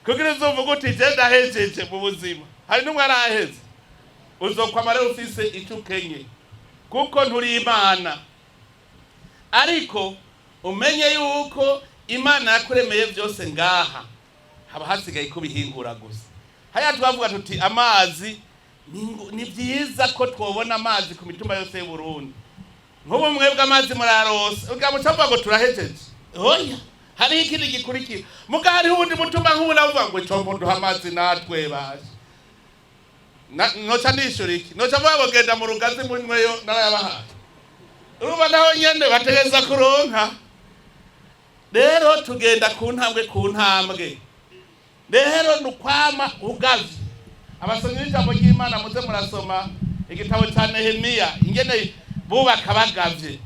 kugira uzovuga uti je ndahejeje mu buzima hari n'umwe araheze uzokwamara ufise icyo ukenye kuko nturi Imana ariko umenye yuko Imana yakuremeye byose ngaha haba hasigaye kubihingura gusa haya twavuga tuti amazi ni byiza ko twobona amazi ku mitumba yose y'u Burundi nk'ubu mwebwe amazi murarose ugamucavuga ngo turahejeje oya hari ikindi gikurikira muga hari ubundi mutumba nk'ubu navuga ngo combo duha amazi natwe baje noca nishuriki noca vuga genda mu Rugazi munyweyo narayabahaye uruba naho nyene bategeza kuronka rero tugenda ku ntambwe rero nukwama ugazi abasomyi b'ijambo ry'Imana muze murasoma igitabo cya Nehemiya ingene bubaka bagavye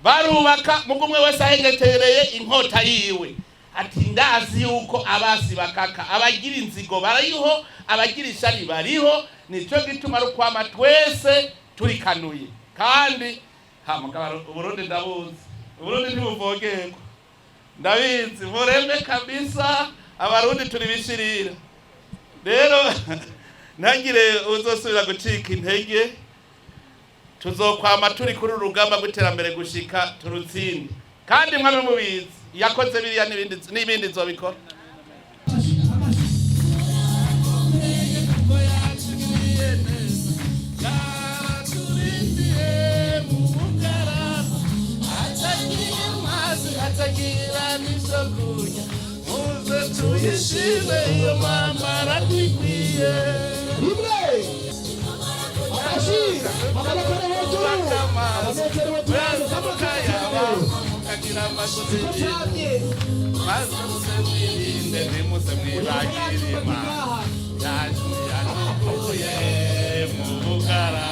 barubaka mugumwe wese ahengetereye inkota yiwe ati ndazi yuko abasi bakaka abagira inzigo bariho abagira ishari bariho nico gituma rukwama twese turikanuye kandi hamugaba Burundi ndabuzi Burundi ntibuvogerwa ndabizi mureme kabisa abarundi turi bishirira rero ntangire uzosubira gucika intege tuzokwama turi kuri urugamba rw'iterambere gushika turutsinde kandi mwame mubizi yakoze biriya n'ibindi nzobikora tuyishime iyo mama arakwikwiye akashira amaboko hejuru abanezerewe tukagira amasozi maze mwirinde ntimuse mwibagirima yaje yanuye mu bugara